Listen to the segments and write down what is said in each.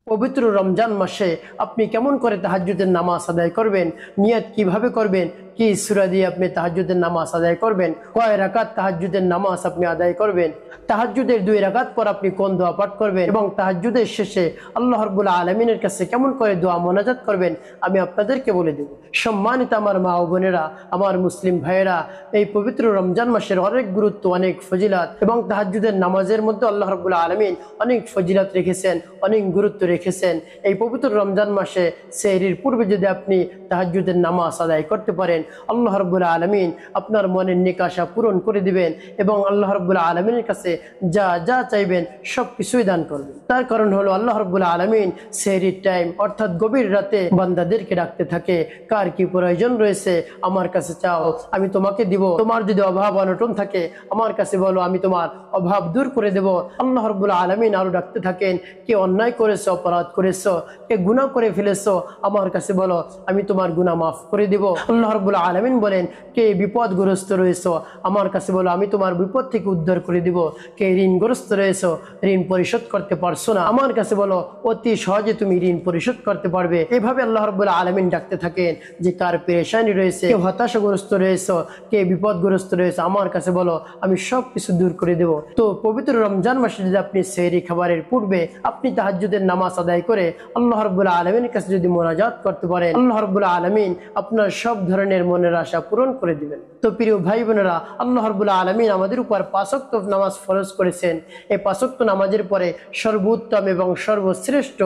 পবিত্র রমজান মাসে আপনি কেমন করে তাহাজ্জুদের নামাজ আদায় করবেন, নিয়ত কিভাবে করবেন, কি সূরা দিয়ে আপনি তাহাজ্জুদের নামাজ আদায় করবেন, কয় রাকাত তাহাজ্জুদের নামাজ আপনি আদায় করবেন, তাহাজ্জুদের 2 রাকাত পর আপনি কোন দোয়া পাঠ করবেন এবং তাহাজ্জুদের শেষে আল্লাহ রাব্বুল আলামিনের কাছে কেমন করে দোয়া মোনাজাত করবেন আমি আপনাদেরকে বলে দেব। সম্মানিত আমার মা ও বোনেরা, আমার মুসলিম ভাইয়েরা, এই পবিত্র রমজান মাসের অনেক গুরুত্ব, অনেক ফজিলত এবং তাহাজ্জুদের নামাজের মধ্যে আল্লাহ রাব্বুল আলামিন অনেক ফজিলত রেখেছেন, অনেক গুরুত্ব রেখেছেন। এই পবিত্র রমজান মাসে সেহরির পূর্বে যদি আপনি তাহাজ্জুদের নামাজ আদায় করতে পারেন, আল্লাহ রাব্বুল আলামিন আপনার মনের নিকাশা পূরণ করে দিবেন এবং আল্লাহ রাব্বুল আলামিনের কাছে যা যা চাইবেন সব কিছুই দান করবেন। তার কারণ হলো আল্লাহ রাব্বুল আলামিন সেহরির টাইম অর্থাৎ গভীর রাতে বান্দাদেরকে ডাকতে থাকে, কার কি প্রয়োজন রয়েছে আমার কাছে চাও, আমি তোমাকে দিব। তোমার যদি অভাব অনটন থাকে আমার কাছে বলো, আমি তোমার অভাব দূর করে দেব। আল্লাহ রাব্বুল আলামিন আরো ডাকতে থাকেন, কে অন্যায় করেছো, অপরাধ করেছো, কে গুনাহ করে ফেলেছো আমার কাছে বলো, আমি তোমার গুনাহ মাফ করে দিব। আল্লাহ রাব্বুল আলামিন বলেন, কে বিপদগ্রস্ত রয়েছো আমার কাছে বলো, আমি তোমার বিপদ থেকে উদ্ধার করে দিব। কে ঋণগ্রস্ত রয়েছো, ঋণ পরিশোধ করতে পারছো না আমার কাছে বলো, অতি সহজে তুমি ঋণ পরিশোধ করতে পারবে। এভাবে আল্লাহ রাব্বুল আলামিন ডাকতে থাকেন যে কার পেরেশানি রয়েছে, কে হতাশাগ্রস্ত রয়েছো, কে বিপদগ্রস্ত রয়েছে আমার কাছে বলো, আমি সব কিছু দূর করে দেব। তো পবিত্র রমজান মাসে যদি আপনি সেহরি খাবারের পূর্বে আপনি তাহাজ্জুদের নামাজ আদায় করে আল্লাহ রাব্বুল আলামিনের কাছে যদি মোনাজাত করতে পারেন, আল্লাহ রাব্বুল আলামিন আপনার সব ধরনের মনের আশা পূরণ করে দিবেন। তো প্রিয় ভাই বোনেরা, আল্লাহ রাব্বুল আলামিন আমাদের উপর 5 ওয়াক্ত নামাজ ফরজ করেছেন। এই 5 ওয়াক্ত নামাজের পরে সর্বোত্তম এবং সর্বশ্রেষ্ঠ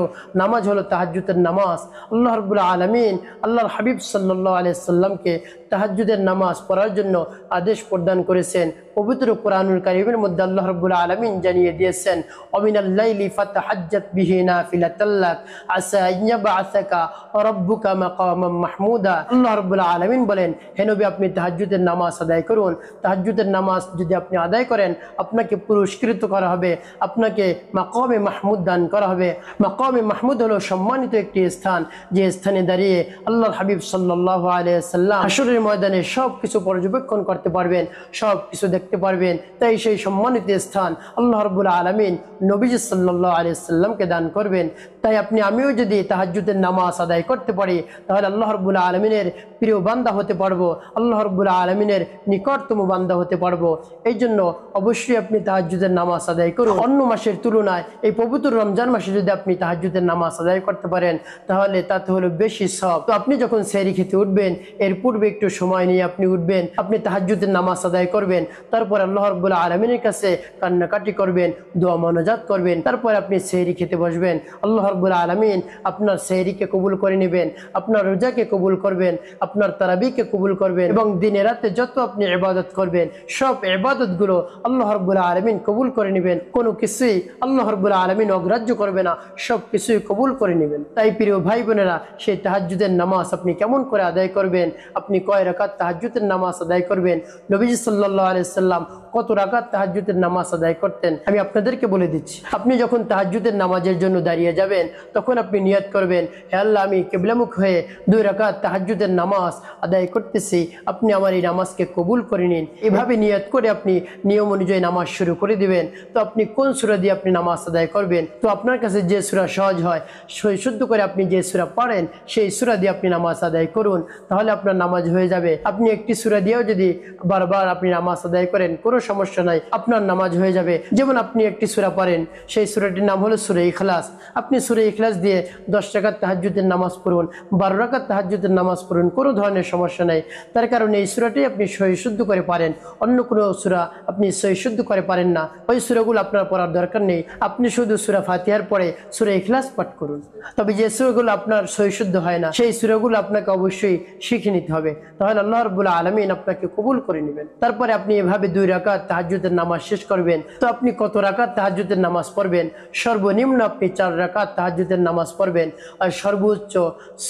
নামাজ হলো তাহাজ্জুদের নামাজ। আল্লাহ রাব্বুল আলামিন আল্লাহর হাবিব সাল্লাল্লাহু আলাইহি সাল্লামকে তাহাজ্জুদের নামাজ পড়ার জন্য আদেশ প্রদান করেছেন। পবিত্র কোরআনুল কারীমের মধ্যে আল্লাহ রাব্বুল আলামিন জানিয়ে দিয়েছেন, ওমিনাল লাইলি ফাতাহাজ্জাত বিহি নাফিলাতাল লাক আসা ইয়াবআসাকা রাব্বুকা মাকামাম মাহমুদা। আল্লাহ রাব্বুল আলামিন বলেন, হে নবী আপনি তাহাজ্জুদের নামাজ আদায় করুন। তাহাজ্জুদের নামাজ যদি আপনি আদায় করেন আপনাকে পুরস্কৃত করা হবে, আপনাকে মাকামে মাহমুদ দান করা হবে। মাকামে মাহমুদ হলো সম্মানিত একটি স্থান, যে স্থানে দাঁড়িয়ে আল্লাহর হাবিব সাল্লাল্লাহু আলাইহি সাল্লাম হাশরের ময়দানে সব কিছু পর্যবেক্ষণ করতে পারবেন, সব কিছু দেখতে পারবেন। তাই সেই সম্মানিত স্থান আল্লাহ রাব্বুল আলামিন নবীজি সাল্লাল্লাহু আলাইহি সাল্লামকে দান করবেন। তাই আপনি আমিও যদি তাহাজ্জুদের নামাজ আদায় করতে পারি তাহলে আল্লাহ রাব্বুল আলামিনের প্রিয় বান্দা হতে পারবো, আল্লাহ রাব্বুল আলামিনের নিকটতম বান্দা হতে পারবো। এই জন্য অবশ্যই আপনি তাহাজ্জুদের নামাজ আদায় করুন। অন্য মাসের তুলনায় এই পবিত্র রমজান মাসে যদি আপনি তাহাজ্জুদের নামাজ আদায় করতে পারেন তাহলে তাতে হলো বেশি সওয়াব। তো আপনি যখন সেহরি খেতে উঠবেন এর পূর্বে একটু সময় নিয়ে আপনি উঠবেন, আপনি তাহাজ্জুদের নামাজ আদায় করবেন, তারপর আল্লাহ রাব্বুল আলামিনের কাছে কান্নাকাটি করবেন, দোয়া মোনাজাত করবেন, তারপর আপনি সেহরি খেতে বসবেন। আল্লাহ রাব্বুল আলামিন আপনার সেহরিকে কবুল করে নেবেন, আপনার রোজাকে কবুল করবেন, আপনার তারাবিকে কবুল করবেন এবং দিনে রাতে যত আপনি ইবাদত করবেন সব ইবাদতগুলো আল্লাহ রাব্বুল আলামিন কবুল করে নেবেন। কোনো কিছুই আল্লাহ রাব্বুল আলামিন অগ্রাহ্য করবে না, সব কিছুই কবুল করে নেবেন। তাই প্রিয় ভাই বোনেরা, সেই তাহাজ্জুদের নামাজ আপনি কেমন করে আদায় করবেন, আপনি কয় রাকাত তাহাজ্জুদের নামাজ আদায় করবেন, নবীজি সাল্লাল্লাহু আলাইহি সাল্লাম কত রাকাত তাহাজ্জুদের নামাজ আদায় করতেন আমি আপনাদেরকে বলে দিচ্ছি। আপনি যখন তাহাজ্জুদের নামাজের জন্য দাঁড়িয়ে যাবেন তখন আপনি নিয়ত করবেন, হে আল্লাহ আমি কিবলামুখ হয়ে 2 রাকাত তাহাজ্জুদের নামাজ আদায় করতেছি, আপনি আমার এই নামাজকে কবুল করে নিন। এভাবে নিয়ত করে আপনি নিয়ম অনুযায়ী নামাজ শুরু করে দিবেন। তো আপনি কোন সূরা দিয়ে আপনি নামাজ আদায় করবেন, তো আপনার কাছে যে সূরা সহজ হয় শুদ্ধ করে আপনি যে সূরা পড়েন সেই সূরা দিয়ে আপনি নামাজ আদায় করুন, তাহলে আপনার নামাজ হয়ে যাবে। আপনি একটি সূরা দিয়েও যদি বারবার আপনি নামাজ আদায় করেন কোনো সমস্যা নাই, আপনার নামাজ হয়ে যাবে। যেমন আপনি একটি সূরা পড়েন, সেই সূরাটির নাম হলো সূরা ইখলাস, আপনি সূরা ইখলাস দিয়ে 10 রাকাত তাহাজ্জুদের নামাজ পড়ুন, 12 রাকাত তাহাজ্জুদের নামাজ পড়ুন, কোনো ধরনের সমস্যা নাই। তার কারণে এই সূরাটি আপনি সহি শুদ্ধ করে পারেন, অন্য কোনো সূরা আপনি সহি শুদ্ধ করে পারেন না, ওই সূরাগুলো আপনার পড়ার দরকার নেই। আপনি শুধু সূরা ফাতিহার পরে সূরা ইখলাস পাঠ করুন। তবে যে সূরাগুলো আপনার সহি শুদ্ধ হয় না সেই সূরাগুলো আপনাকে অবশ্যই শিখে নিতে হবে, তাহলে আল্লাহ রাব্বুল আলামিন আপনাকে কবুল করে নেবেন। তারপরে আপনি এভাবে 2 রাকাত তাহাজ্জুদের নামাজ শেষ করবেন। তো আপনি কত রাকাত তাহাজ্জুদের নামাজ পড়বেন? সর্বনিম্ন আপনি 4 রাকাত তাহাজ্জুদের নামাজ পড়বেন, আর সর্বোচ্চ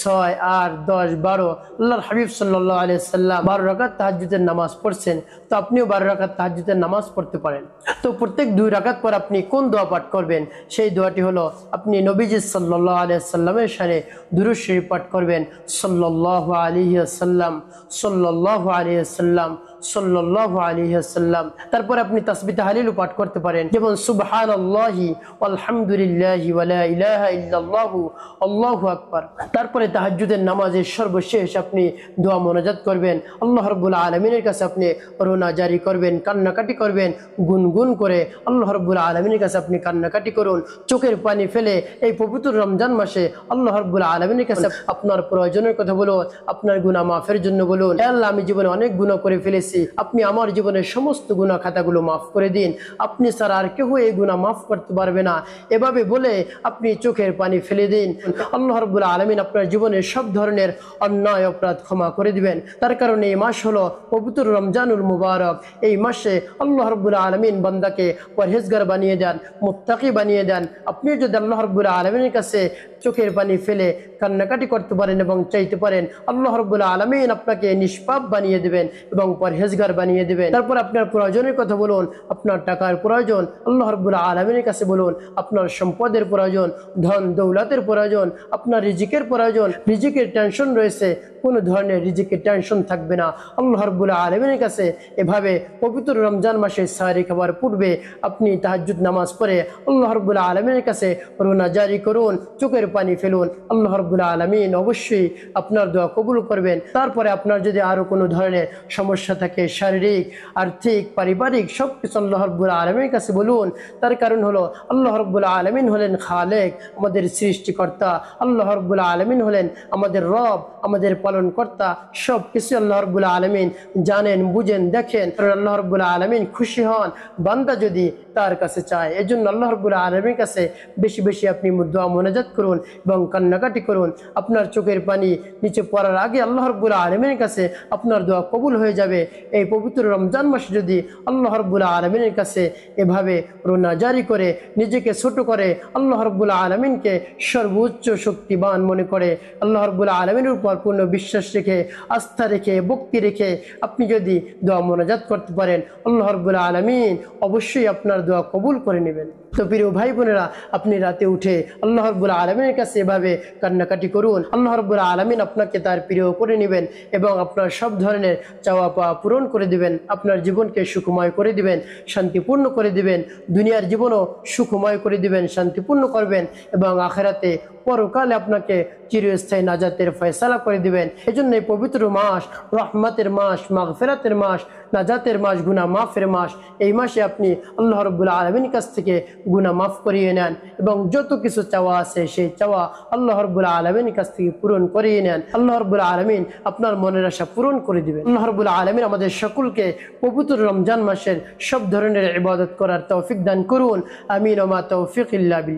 6, 8, 10, 12 আল্লাহর হাবিব সাল্লাল্লাহু আলাইহি সাল্লাম 12 রাকাত তাহাজ্জুদের নামাজ পড়ছেন। তো আপনিও 12 রাকাত তাহাজ্জুদের নামাজ পড়তে পারেন। তো প্রত্যেক 2 রাকাত পর আপনি কোন দোয়া পাঠ করবেন? সেই দোয়াটি হলো আপনি নবীজি সাল্লাল্লাহু আলাইহি সাল্লামের শানে দুরূদ শরীফ পাঠ করবেন, সাল্লাল্লাহু আলাইহি ওয়াসাল্লাম, সাল্লাল্লাহু আলাইহি ওয়াসাল্লাম, সাল্লাল্লাহু আলাইহি ওয়াসাল্লাম। তারপরে আপনি তাসবিহ তাহলিল পাঠ করতে পারেন, যেমন সুবহানাল্লাহি ওয়ালহামদুলিল্লাহি ওয়া লা ইলাহা ইল্লাল্লাহু আল্লাহু আকবার। তারপরে তাহাজ্জুদের নামাজের সর্বশেষ আপনি দোয়া মোনাজাত করবেন, আল্লাহ রাব্বুল আলামিনের কাছে আপনি রোনা জারি করবেন, কান্নাকাটি করবেন, গুনগুন করে আল্লাহ রাব্বুল আলামিনের কাছে আপনি কান্নাকাটি করুন, চোখের পানি ফেলে এই পবিত্র রমজান মাসে আল্লাহ রাব্বুল আলামিনের কাছে আপনার প্রয়োজনের কথা বলুন, আপনার গুনাহ মাফের জন্য বলুন, হে আল্লাহ আমি জীবনে অনেক গুনাহ করে ফেলেছি, আপনি আমার জীবনের সমস্ত গুনাহ খাতাগুলো মাফ করে দিন, আপনি ছাড়া আর কেউ এই গুনাহ মাফ করতে পারবে না। এভাবে বলে আপনি চোখের পানি ফেলে দিন। আল্লাহ রাব্বুল আলামিন আপনার জীবনের সব ধরনের অন্যায় অপরাধ ক্ষমা করে দিবেন। তার কারণে এই মাস হলো পবিত্র রমজানুল মুবারক। এই মাসে আল্লাহ রাব্বুল আলামিন বান্দাকে পরহেজগার বানিয়ে দেন, মুত্তাকি বানিয়ে দেন। আপনি যদি আল্লাহ রাব্বুল আলামিনের কাছে চোখের পানি ফেলে কান্নাকাটি করতে পারেন এবং চাইতে পারেন, আল্লাহ রাব্বুল আলামিন আপনাকে নিষ্পাপ বানিয়ে দিবেন এবং পরহেজগার বানিয়ে দিবেন। তারপর আপনার প্রয়োজনের কথা বলুন, আপনার টাকার প্রয়োজন আল্লাহ রাব্বুল আলামিনের কাছে বলুন, আপনার সম্পদের প্রয়োজন, ধন দৌলতের প্রয়োজন, আপনার রিজিকের প্রয়োজন, রিজিকের টেনশন রয়েছে, কোনো ধরনের রিজিকের টেনশন থাকবে না। আল্লাহ রাব্বুল আলামিনের কাছে এভাবে পবিত্র রমজান মাসে সাহরি খাবার পূর্বে আপনি তাহাজ্জুদ নামাজ পড়ে আল্লাহ রাব্বুল আলামিনের কাছে রোনা জারি করুন, চোখের পানি ফেলুন। আল্লাহ রাব্বুল আলামিন অবশ্যই আপনার দোয়া কবুল করবেন। তারপরে আপনার যদি আরো কোনো ধরনের সমস্যা থাকে, শারীরিক, আর্থিক, পারিবারিক, সব কিছু আল্লাহ রাব্বুল আলামিনের কাছে বলুন। তার কারণ হলো আল্লাহ রাব্বুল আলামিন হলেন খালেক, আমাদের সৃষ্টিকর্তা। আল্লাহ রাব্বুল আলামিন হলেন আমাদের রব, আমাদের পালনকর্তা। সব কিছু আল্লাহ রাব্বুল আলামিন জানেন, বুঝেন, দেখেন। আল্লাহ রাব্বুল আলামিন খুশি হন বান্দা যদি তার কাছে চায়। এজন্য আল্লাহ রাব্বুল আলামিনের কাছে বেশি বেশি আপনি দোয়া মোনাজাত করুন এবং কান্নাকাটি করুন। আপনার চোখের পানি নিচে পড়ার আগে আল্লাহ রাব্বুল আলামিনের কাছে আপনার দোয়া কবুল হয়ে যাবে। এই পবিত্র রমজান মাসে যদি আল্লাহ রাব্বুল আলামিনের কাছে এভাবে রোনা জারি করে নিজেকে ছোট করে আল্লাহ রাব্বুল আলামিনকে সর্বোচ্চ শক্তিবান মনে করে আল্লাহ রাব্বুল আলামিনের উপর পূর্ণ বিশ্বাস রেখে, আস্থা রেখে, ভক্তি রেখে আপনি যদি দোয়া মোনাজাত করতে পারেন, আল্লাহ রাব্বুল আলামিন অবশ্যই আপনার দোয়া কবুল করে নেবেন। তো প্রিয় ভাই বোনেরা, আপনি রাতে উঠে আল্লাহ রাব্বুল আলামিনের কাছে এভাবে কান্নাকাটি করুন। আল্লাহ রাব্বুল আলামিন আপনাকে তার প্রিয় করে নেবেন এবং আপনার সব ধরনের চাওয়া পাওয়া পূরণ করে দিবেন। আপনার জীবনকে সুখময় করে দিবেন, শান্তিপূর্ণ করে দিবেন। দুনিয়ার জীবনও সুখময় করে দিবেন, শান্তিপূর্ণ করবেন এবং আখিরাতে পরকালে আপনাকে চিরস্থায়ী নাজাতের ফয়সালা করে দিবেন। এজন্য এই পবিত্র মাস রহমতের মাস, মাগফিরাতের মাস, নাজাতের মাস, গুনাহ মাফের মাস। এই মাসে আপনি আল্লাহ রাব্বুল আলামিনের কাছ থেকে গুনাহ মাফ করিয়ে নেন এবং যত কিছু চাওয়া আছে সেই চাওয়া আল্লাহ রাব্বুল আলামিনের কাছ থেকে পূরণ করিয়ে নেন। আল্লাহ রাব্বুল আলামিন আপনার মনের আশা পূরণ করে দিবেন। আল্লাহ রাব্বুল আলামিন আমাদের সকলকে পবিত্র রমজান মাসের সব ধরনের ইবাদত করার তৌফিক দান করুন। আমিন ওয়া মা তৌফিক ইল্লা বিল্লাহ।